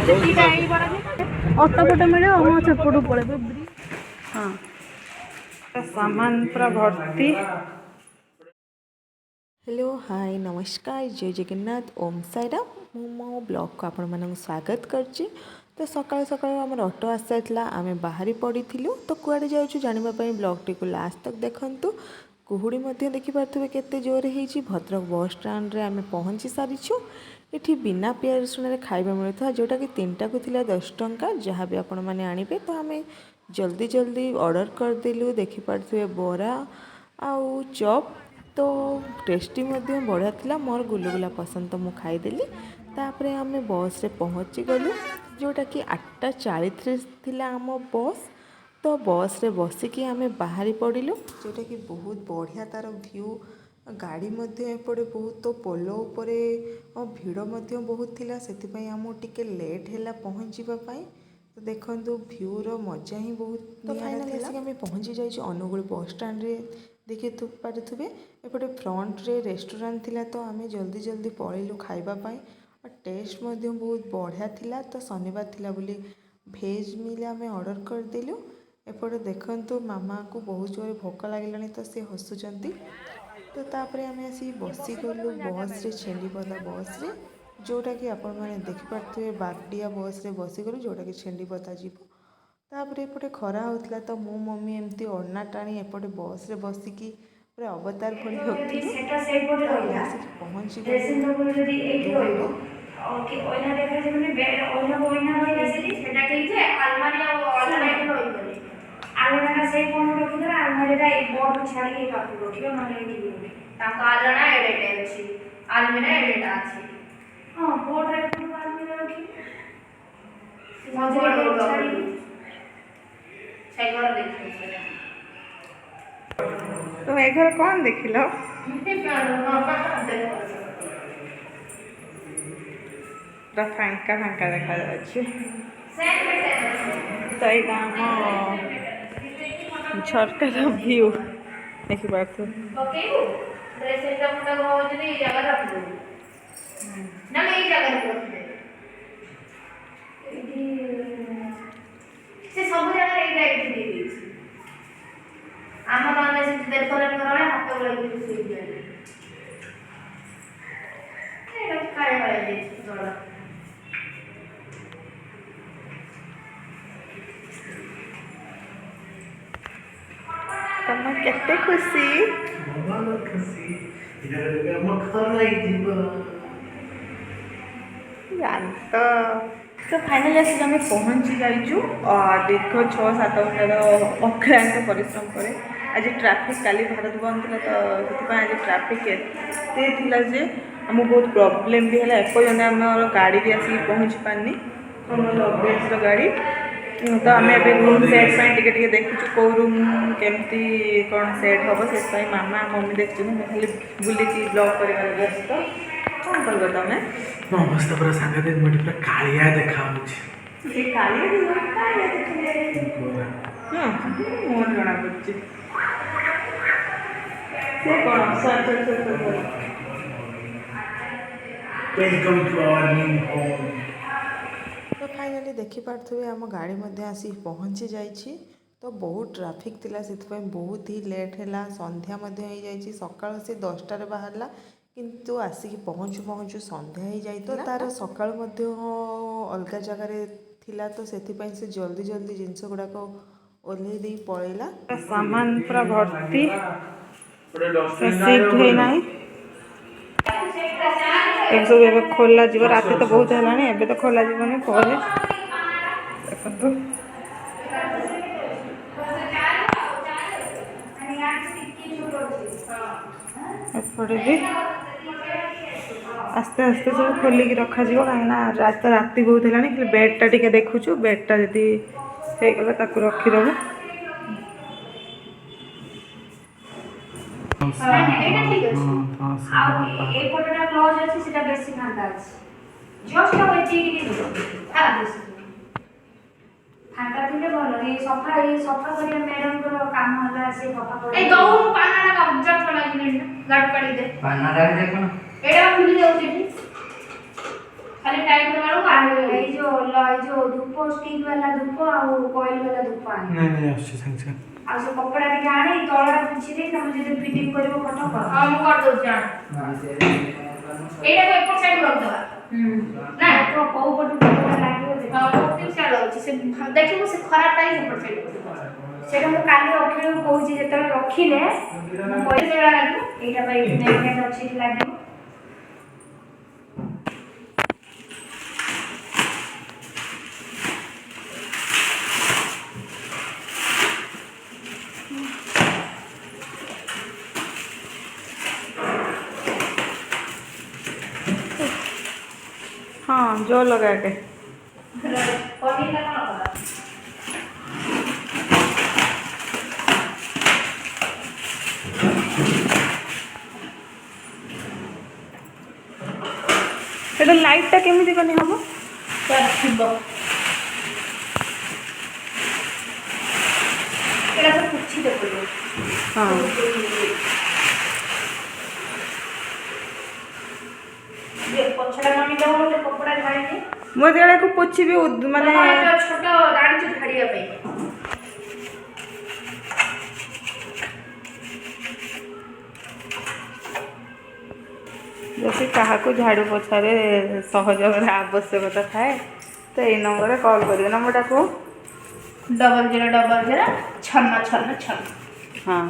Auto photo ମିଳିବ ହଁ ସେପଟୁ ପଳେଇବ ହଁ ସାମାନ ପୁରା ଭର୍ତ୍ତି। हेलो हाय नमस्कार जय जगन्नाथ ओम साईराम मु मो ब्लॉग को आपण मानक स्वागत करछि। तो सकाळ सकाळ हमर ऑटो आसाइतला आमे बाहरी पड़िथिलु तो कुआडे जाउछु जानिबा पई ब्लॉग टी को लास्ट तक देखंतु। कुहुडी मध्ये देखि पारथुबे केते जोर हेछि। भद्रक बस स्टैंड रे आमे पहुंची सारिछु। एठी बिना पियाज रसुण रे खाइबा मिलता जोटा कि 3टा को थिला 10 टंका जहाँ भी आपण माने आनिबे। तो आमे जल्दी जल्दी ऑर्डर कर देलु। देखि पारथुबे बोरा आउ चॉप तो टेस्टी मध्य बढ़िया थिला। मोर गुलुगुला पसंद तो मु खाईदेली। तापरे आमे बस रे पहुँची गलु जोटा कि 8:40 थिला आम बस। तो बस रे बसिकी आमे बाहरी पड़िलु जोटा कि बहुत बढ़िया तार व्यू गाड़ी मध्य एपटे बहुत तो पोलो उपरे भिड़ मध्य बहुत थिला सेतिपई आमु टिके लेट हैला पहुँचीबा पई। तो देखंतु व्यू रो मजा ही बहुत। तो फाइनली आसिक आमे पहुँची जाइछु अनुगुल बस स्टैंड रे। देखि पारुथुबे एपटे फ्रंट रे रेस्टोरेंट थिला तो आमे जल्दी जल्दी पळेलु खाइबा पई और टेस्ट मध्य बहुत बढ़िया थिला। तो शनिवार थिला बोली भेज मिल आमे ऑर्डर कर देलु। एपटे देखंतु मामा को बहुत जोर भोक लागिलानी तो से हसुचंती। तो तापरे आमे आसी बसी गलु बस रे छेंडीपदा बस रे जोटा कि आपण माने देखि पारथुबे बागडिया बस रे बसी गलु जोटा कि छेंडीपदा जीवो। तापरे एपटे खरा होतला तो मो मम्मी एमती ओढ़ना टाणी एपटे बस रे बसिकी पूरा अवतार भली होथिलु। आसिक पहुँची गलु आलना से कोन रखिदरा आलमारीरा एक बोर्ड छाड़ी के पाखु रखियो नले एठी ताको आलना एडेटे अछि आलमीरा एडेटा अछि हां बोर्ड रे पुरो आलमीरा रखि मजे छाड़ी से घर देखि। तुम ए घर कौन देखिलो पूरा फांका फांका देखा जाଉଛି। तो यहाँ आम झरकार व्यू देखिपु तुम केते खुशी जानता। तो फाइनली आसिक आम पहुँची जाइछु दीर्घ 6-7 घंटार अक्लांत परिश्रम पर। आज ट्राफिक काली भारत बंद थी तो आज ट्राफिक एते थिला जे आमको बहुत प्रॉब्लम भी है। एपर्यंत आम गाड़ी भी आसिक पहुँची पारनी लगेज गाड़ी। तो आम ए रूम सेट टे देखु कौ रूम केमती कौन सेट हम से मामा मम्मी देखु खाली बुलिकी ब्लॉग कर व्यस्त। कौन कर तुम अवस्था पूरा सांघातिक मोटी पूरा कालिया देखा से कालिया मोर जना पड़े से कौन welcome to our new home. तो फाइनली देखि पारथुबे आम गाड़ी मध्य आसी पहुँची जाइछि। तो बहुत ट्राफिक थिला सेतपई बहुत ही लेट हैला। संध्या मध्य हो जाइछि सकाळ से 10टारे बाहरला किंतु आसिक पहुँचु पहुँचु संध्या हो जाइछि। तो तार सकाळ मध्य अलग जगार थिला तो सेतिपई से जल्दी जल्दी जिनस गुड़ाक ओल्हे दे पळेला। सामान पूरा भर्ती सीट है नहीं एक सब एबे खोला जीव रात तो बहुत है एबे तो खोला जीवनी पर देखो एपटे भी आस्ते आस्ते सब खोलिकी रखा कहीं रात राति बहुत है बेडटा टी देखुचु बेडटा जदि होगला ताकू रखीदेव। फांका थिले भलो ए सफा करिया मैडम को काम होला से सफा कर ए दौ पानाडा का उज्जत लागि नै गाड पड़ी दे पानाडा जे कोन एडा खुली जाउ छी खाली टाइम करवालो ଏଇ ଯୋଉ ଧୂପ ଷ୍ଟିକ୍ ବାଲା ଧୂପ ଆଉ କଏଲ ବାଲା ଧୂପ ଆଣି नहीं नहीं आसुଛି ସାଙ୍ଗେ ସାଙ୍ଗେ ଆଉ ସେ କପଡା ଟିକେ ଆଣି ତଳଟା ପୁଛି ଦେଇ ତମେ ଯଦି ଫିଟିଂ କରିବ ଫଟୋ କର ହଁ ମୁଁ କରିଦଉଛି ଆଣ ଏଇଟାକୁ ଏପଟ ସାଇଡ୍ ରଖିଦବା ନା କୋଉ ପଟୁ କପଡା ଲାଗିବ ହଁ କୋଉ ସାଇଡ୍ ଅଛି ସେ ଦେଖିବୁ ସେ ଖରାପଟା ହିଁ ସେପଟ ସାଇଡ୍ ସେଇଟା ମୁଁ କାଲି ଅଖିଳକୁ କହୁଛି ଯେତେବେଳେ ରଖିଲେ ମୁଁ କହିଲି ସେଇଟା ଲାଗିବ ଏଇଟା ପାଇଁ ମ୍ୟାଗ୍ନେଟ୍ ଅଛି ଏଠି ଲାଗିବ हाँ जो लगा के पनीर का कौन एटा लाइट टा केमिति कने हम ଥିବ ଏଟା ତ ପୁଛି ଦେ ପଡିବ हाँ ये पछड़ा मनी दो ଗୋଟେ କପଡା ଝାଡ଼ି ଦେ मो देला को पोछि भी माने छोट ଗାଡି ଚୁ ଝାଡ଼ିବା ପାଇଁ जैसे कहा को झाड़ू पोछारे सहयोग आवश्यकता थाए तो ये नंबर कॉल करियो नंबरटा को 0000 666 हाँ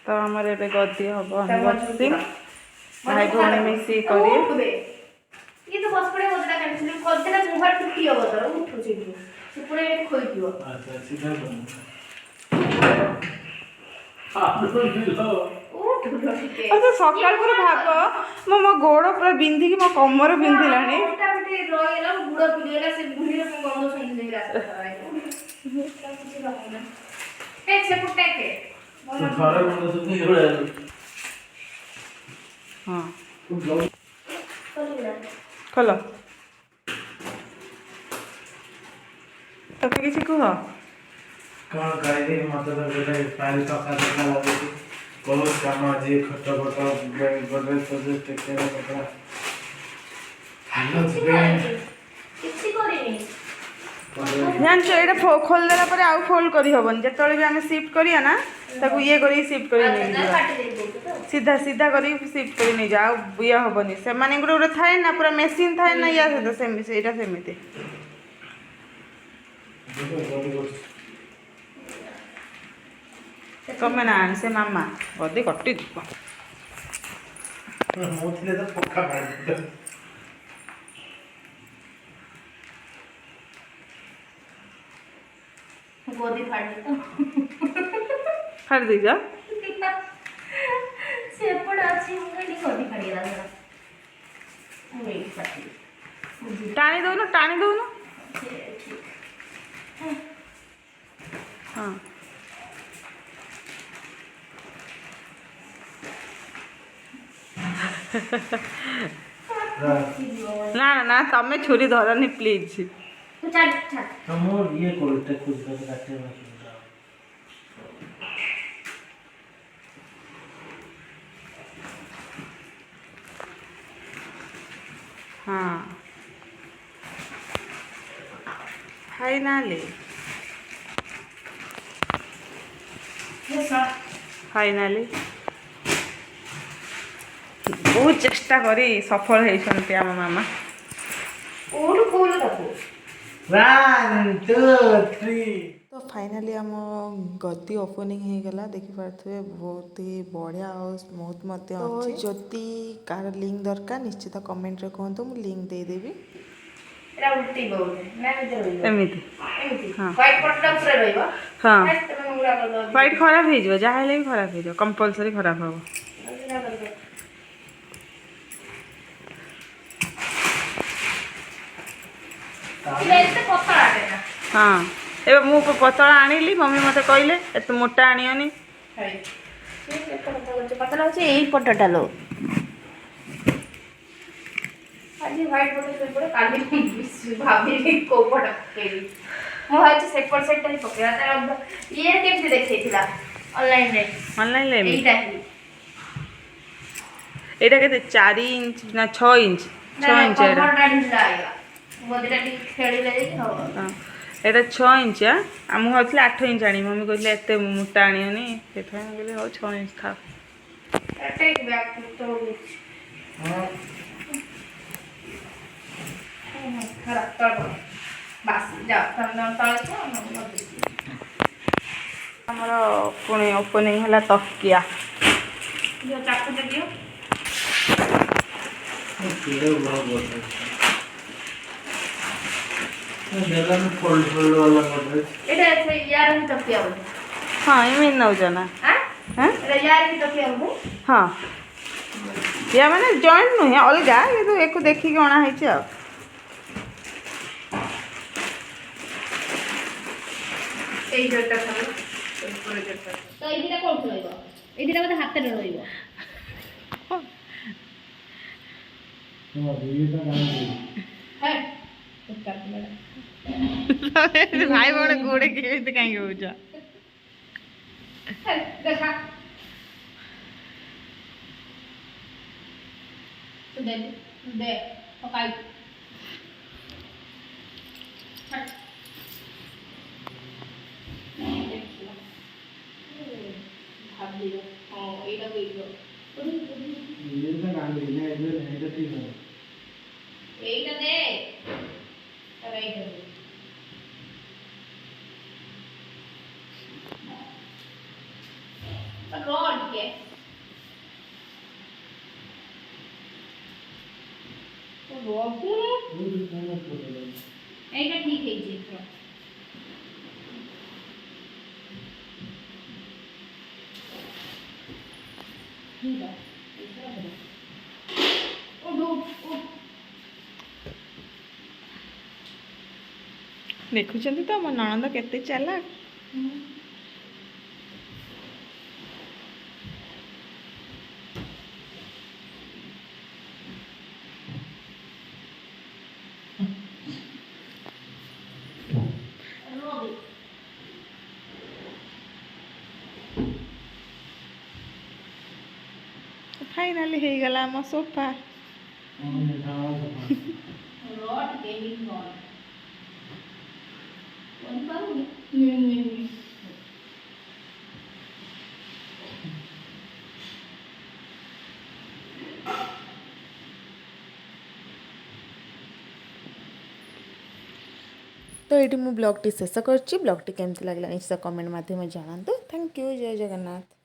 तो हमारे एबे गद्दी हबो अनबॉक्सिंग भाई भौणी मिसी करिए ये तो बस पड़े होता कैंसिल कर देना मुहर टूटी हो तो उठो छी से पूरे खोई दियो अच्छा सीधा उठ ठीक है अच्छा सकाल पर भाग मो गोड़ पूरा बिंदी की मो कमर बिंदिलानी मोटा बेटी रहिला गुड़ पिलेला से बुढ़ी रे गंध सुन दे रास्ता एक से पुटे के घर में तो नहीं हो हाँ रहा खोलो तो किसी कुह कौन करेंगे मत तो बेटा पानी टका टका लगे बहुत काम आज खट खट बड़े तो टेके कपड़ा हेलो किसी करेनी जानछ एटा खोल देला पर आउ फोल्ड करी हबन जेतळे भी हमें शिफ्ट करिया ना ताको ये करी शिफ्ट करी नहीं दिया काट दे दो सीधा सीधा करी शिफ्ट करी नहीं जाओ ये हबनी से माने गुरे थाए ना पूरा मशीन थाए ना या से सेमी सेटा सेमिते कमे ना से मामा गदी कट्टी दिप मोथले तो पक्का मार गोदी फाड़ दे फाड़ दी जा से पड़ अछि मुंगे गोदी फाड़ी दा मुंगे फाड़ी टाणी दो ना हाँ ना ना ना तमे छुरी धरनी प्लीज तू चल हम ये कोलटे कुछ कर काटे में हाँ फाइनली फाइनली बहुत चेष्टा करी सफल होती आम मामा ओडू खोल दबो 1 2 3 तो फाइनाली आम गद्दी ओपनिंग हो गला देखिपे बहुत ही बढ़िया और स्मूथ तो जदि कार लिंक दरकार निश्चित कमेंट रे कहतु मु लिंक दे देबी एरा उल्टी बोल ना इधर रहिबो एमिति एमिति हाँ। व्हाइट पट्टा ऊपर रहिबो हाँ तमे मुंगरा कर दो व्हाइट खराब हो जाए जहाँ भी खराब हो कंपलसरी खराब हम मुंगरा कर दो इले एते पतला आटेना हाँ ए मु पतला आनिली मम्मी मते कहले एत मोटा आनियोनी हाय ये पतला होचे एई पट्टाटा लो आज व्हाइट पट्टा से पड़े काली भाभी को पट्टा केली मो हाच सेपट सेट ही पकेला तार ये केमति देखैतिला ऑनलाइन रे ऑनलाइन ले एईटा ही ଏଇଟା କେତେ 4 ଇଞ୍ଚ ନା 6 ଇଞ୍ଚ 6 ଇଞ୍ଚ ଏଇଟା କଭରଟା ଢିଲା ଆଇଲା ବଦିଟା ଟିକେ ଖେଳିଲେ ଯାଇକି ହବ ହଁ ଏଇଟା 6 ଇଞ୍ଚ ମୁଁ ଭାବୁଥିଲି 8 ଇଞ୍ଚ ଆଣିବି ମମ୍ମି କହିଲେ ଏତେ ମୋଟା ଆଣିବନି ସେଥିପାଇଁ ମୁଁ କହିଲି ହଉ 6 ଇଞ୍ଚ ଥାଉ टेक बैक तो खराब तल बस जा तल तो ଆମର ପୁଣି ଓପନିଂ ହେଲା ତକିଆ जो चाकू दे दियो वीडियो बहुत बहुत देला में फोल्ड वाला मॉडल एटा से यार ही तकिया हो ହଁ ଏମିତି ନେଉଛ ନା हां ହାଁ एटा यार ही तकिया हो ହଁ ୟା ମାନେ ଜଏଣ୍ଟ ନୁହେଁ ଅଲଗା କିନ୍ତୁ ଏକୁ ଦେଖିକି ଅଣା ହେଇଛି ଆଉ এই জোরটা খাবে উপরে জোরটা তো এই দিটা কোন রইব এই দিটা মধ্যে হাতে রইব হ্যাঁ উত্তর দিলা ଭାଇ ଭଉଣୀ ଗୋଡ଼େ କେମିତି କାହିଁକି ହଉଛ দেখা তো দে দে পকাই ভাবলি ও এইটা কইলো এটা গান দিই না এটা ঠিক আছে এইটা দে তবে এইটা দে রড কে তো রড এইটা ঠিক হইছে তো ঠিক আছে ଦେଖୁଛନ୍ତି ତ ମୋ ନଣନ୍ଦ କେତେ ଚାଲାକ ଫାଇନାଲି ହେଇଗଲା ଆମ ସୋଫା রড গেমিং রড কোন পারুনি ତ ଏଇଠି ମୁଁ ବ୍ଲଗ୍ଟି ଶେଷ କରିଛି ବ୍ଲଗ୍ଟି କେମିତି ଲାଗିଲା ନିଶ୍ଚୟ କମେଣ୍ଟ ମାଧ୍ୟମରେ ଜଣାନ୍ତୁ ଥ୍ୟାଙ୍କ ୟୁ ଜୟ ଜଗନ୍ନାଥ